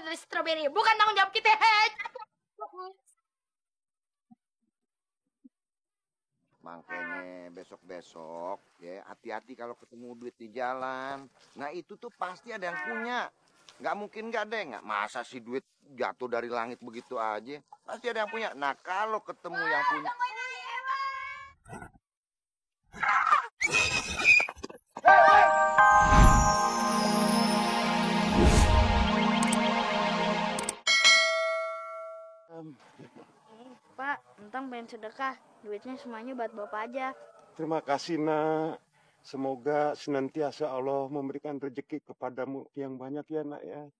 dari stroberi, bukan tanggung jawab kita. Makanya besok-besok ya hati-hati kalau ketemu duit di jalan. Nah itu tuh pasti ada yang punya. Nggak mungkin nggak ada yang nggak. Masa sih duit jatuh dari langit begitu aja? Pasti ada yang punya. Nah kalau ketemu yang punya. Pak, Entang pengen sedekah. Duitnya semuanya buat Bapak aja. Terima kasih, Nak. Semoga senantiasa Allah memberikan rezeki kepadamu yang banyak ya, Nak ya.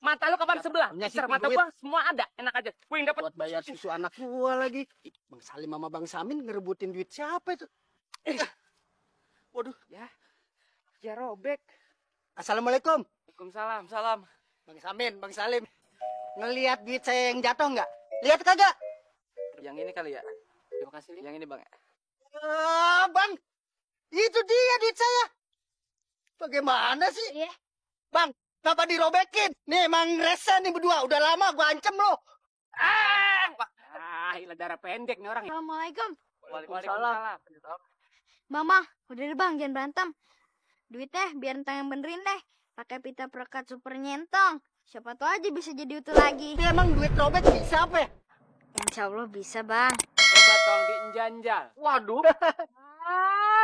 Mata lu kapan sebelah? Punya Mata duit. gua semua ada, enak aja. Gua yang dapat Buat bayar susu anak gua lagi. Bang Salim sama Bang Samin ngerebutin duit siapa itu? Waduh. ya robek. Assalamualaikum. Waalaikumsalam, salam. Bang Samin, Bang Salim. Ngelihat duit saya yang jatuh nggak? Lihat kagak? Yang ini kali ya. Terima kasih. Yang ini, Bang. Bang. Itu dia duit saya. Bagaimana sih? Iya. Bang, kenapa dirobekin? Nih emang rese nih berdua. Udah lama gua ancam lo. Ilah darah pendek nih orang. Assalamualaikum. Waalaikumsalam. Mama, udah deh bang, jangan berantem. Duitnya biar Entang yang benerin deh. Pakai pita perekat super nyentong. Siapa tahu aja bisa jadi utuh lagi. Ini emang duit robek bisa apa ya? Insya Allah bisa bang. Coba tong diinjanjal. Waduh.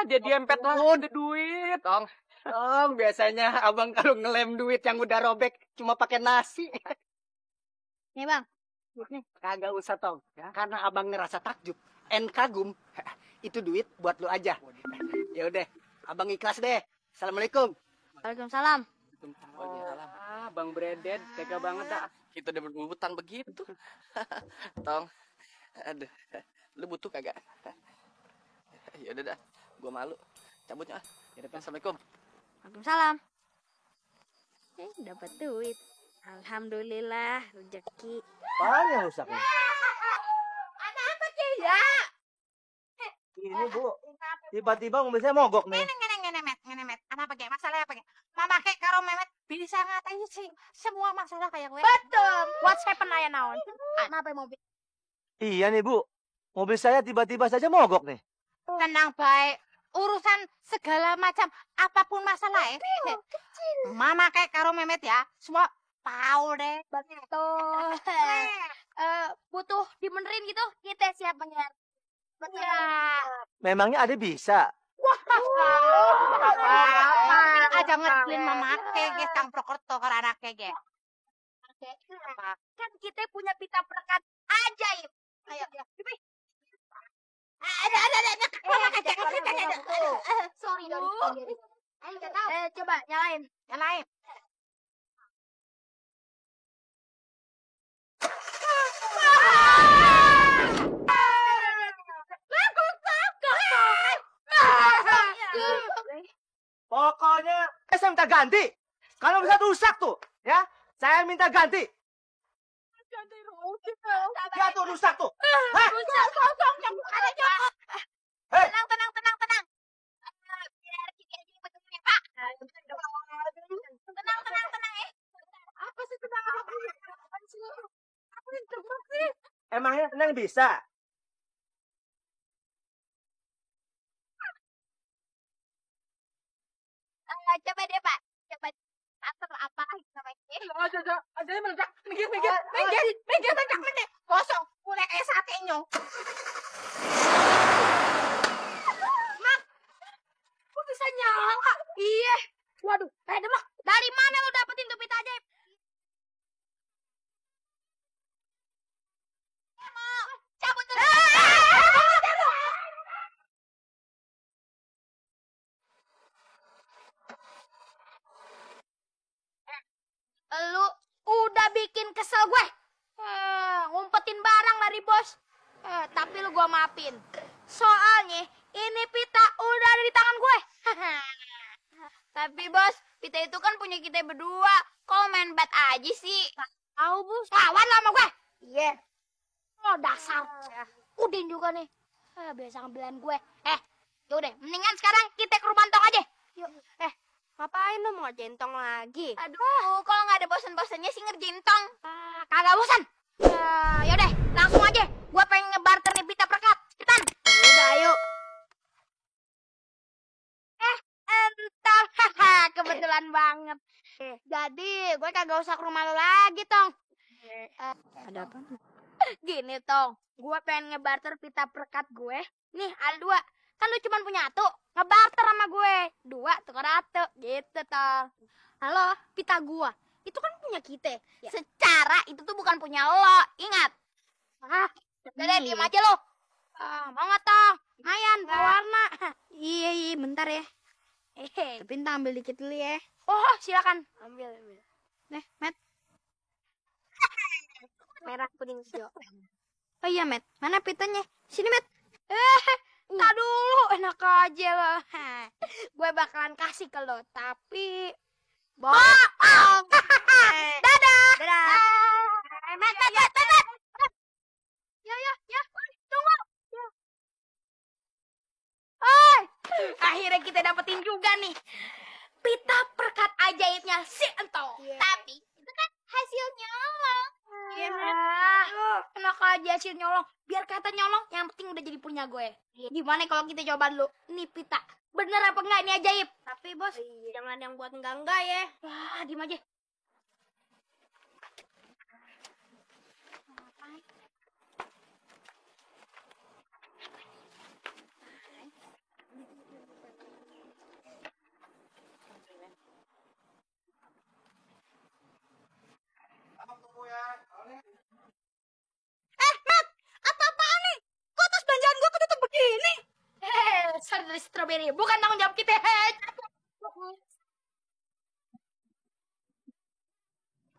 Jadi empet lah. Ada duit, tong. Biasanya abang kalau ngelem duit yang udah robek cuma pakai nasi. Nih bang. Nih, kagak usah tong. Karena abang ngerasa takjub, kagum. Itu duit buat lu aja. Ya udah, abang ikhlas deh. Assalamualaikum. Waalaikumsalam. Bang Bredet, tega banget dah. Kita udah berbutan begitu. Tong. Aduh. Lu butuh kagak? Ya udah dah. Gua malu. Cabutnya. Ya udah, Assalamualaikum. Waalaikumsalam. Dapat duit. Alhamdulillah, rezeki. Apaan yang rusak ini? Ada apa sih ya? Ini Bu, tiba-tiba mobil saya mogok nih. Ngenemet. Kenapa kayak masalah apa kayak? Mama kayak karo Memet bisa ngatain sih semua masalah kayak gue. Betul. What's happen ayah naon? Kenapa mobil? Iya nih Bu, mobil saya tiba-tiba saja mogok nih. Tenang baik. Urusan segala macam apapun masalah ya. Mama kayak karo Memet ya. Semua tahu deh. Betul. Butuh dibenerin gitu, kita siap bener. Betul. Ya. Memangnya ada bisa? Aja ngetlin mama kayak Kang Prokerto karena anak kayak. Kan kita punya pita perekat ajaib. Ayo. Sorry, coba nyalain. Pokoknya saya minta ganti. Kalau bisa rusak tuh, ya. Saya minta ganti. Ya tuh rusak tuh. Hah? Hei. Tenang. Biar kita aja yang betulnya, Pak. Tenang ya. Apa sih tenang? Apa yang cepet sih? Emangnya tenang bisa? Coba deh, Pak. Coba atur apa namanya? Ada yang meledak. Minggir. Kosong. Mulai kayak sate nyong. Mak, kok bisa nyala? Iya. Waduh, Demak, dari mana lo dapetin tuh pita ajaib? Cabut tuh. Lu udah bikin kesel gue. Ngumpetin barang dari bos. Tapi lu gua maafin. Soalnya ini pita udah ada di tangan gue. Tapi bos, pita itu kan punya kita berdua. Kok main bet aja sih? Tahu bos. Lawan lah sama gue. Iya. Oh dasar. Udin juga nih. Biasa ngambilan gue. Yaudah, mendingan sekarang kita ke rumah Tong aja. Yuk. Ngapain lo mau jentong lagi? Aduh, kalau nggak ada bosan-bosannya sih ngerjain tong. Kagak bosan. Yaudah, langsung aja. Gua pengen ngebarter nih pita perkat. Cepetan. Udah, ayo. Entah, haha, kebetulan banget. Jadi, gue kagak usah ke rumah lo lagi, Tong. Ada apa? Gini, Tong. Gue pengen ngebarter pita perkat gue. Nih, ada 2. Kan lu cuma punya 1. Ngebarter sama gue. 2 tukar 1. Gitu, Tong. Halo, pita gua. Itu kan punya kita. Secara itu tuh bukan punya lo. Ingat. Udah deh, diem aja lo. Mau nggak, Tong? Lumayan, berwarna. Iya, bentar ya. Tapi entah ambil dikit dulu ya. Oh, silakan. Ambil. Nih, Matt. Merah, kuning, hijau. Oh iya, Matt. Mana pitanya? Sini, Matt. Tak dulu, enak aja lo. Gue bakalan kasih ke lo, tapi bohong. Dadah. Dadah. Met. Ya. Tunggu. Akhirnya kita dapetin juga nih. Pita perkat ajaibnya si Entong. Tapi itu kan hasil nyolong. Iya, Enak aja hasil nyolong. Biar kata nyolong, yang penting udah jadi punya gue. Gimana kalau kita coba dulu? Nih pita, bener apa enggak ini ajaib? Tapi, Bos, jangan yang buat enggak ya. Wah, diem aja. Mat, apa-apaan nih? Kok tas belanjaan gue ketutup begini? Sorry, strawberry. Bukan tanggung jawab kita.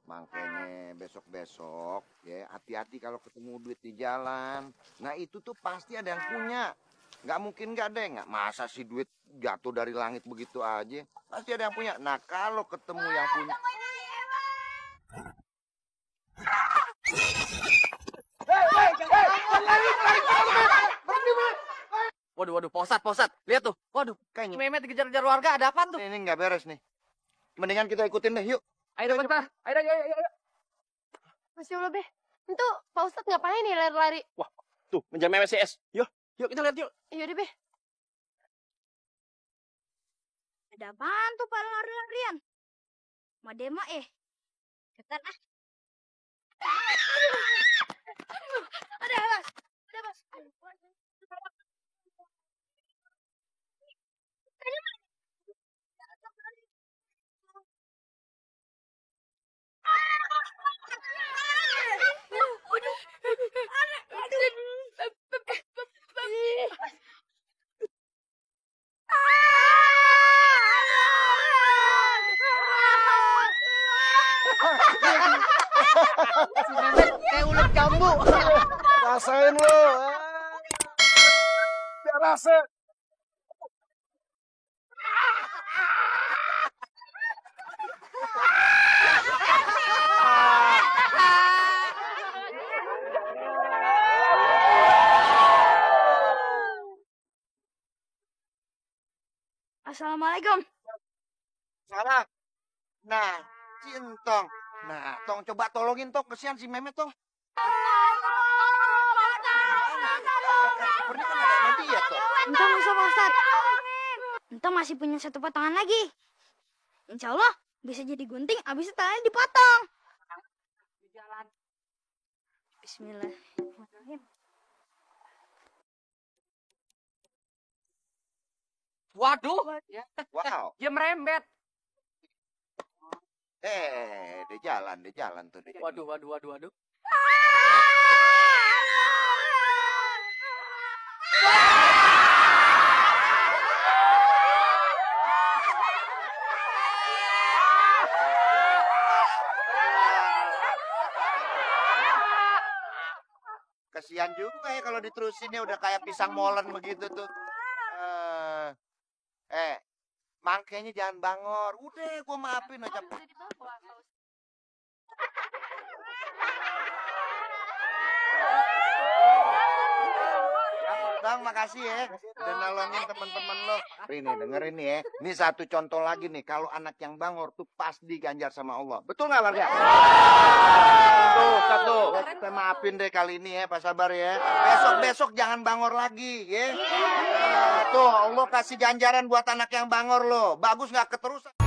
Makanya besok-besok ya hati-hati kalau ketemu duit di jalan. Nah itu tuh pasti ada yang punya. Nggak mungkin nggak ada, nggak masa sih duit jatuh dari langit begitu aja. Pasti ada yang punya. Nah kalau ketemu yang punya. Waduh, posat. Lihat tuh. Waduh, Kayaknya Memet dikejar-kejar warga. Ada apaan tuh? ini nggak beres nih. Mendingan kita ikutin deh, yuk. Ayo, cepat. Ayo. Masya Allah, Be. Itu Pak Ustadz ngapain nih lari-lari? Tuh, menjam MSCS. Yuk kita lihat yuk. Iya deh, Be. Ada apaan tuh Pak lari-larian? Madema Cepetan ah. Ada, Bos. Si Mehmet kayak ulet jambu. Rasain lo. Biar rasa. Assalamualaikum. Salah. Nah, si Entong. Nah, Tong coba tolongin Tong, kesian si Mehmet Tong. Pernah kan ada sama dia Tong. Entah bisa Pak Ustadz. Entah masih punya 1 potongan lagi. Insya Allah bisa jadi gunting, abis itu talinya dipotong. Bismillahirrahmanirrahim. Waduh, Wow. dia merembet. Dia jalan tuh. Dia. Waduh. Kesian juga ya kalau diterusin ya udah kayak pisang molen begitu tuh. Mangkenya jangan bangor. Udah, gua maafin aja. Tong, makasih ya. Udah nolongin temen-temen lo. Ini dengerin nih ya. Ini satu contoh lagi nih. Kalau anak yang bangor tuh pasti diganjar sama Allah. Betul nggak warga? Tuh, satu. Kita maafin deh kali ini ya, Pak Sabar ya. Besok-besok jangan bangor lagi ya. Tuh, Allah kasih ganjaran buat anak yang bangor lo. Bagus nggak keterusan.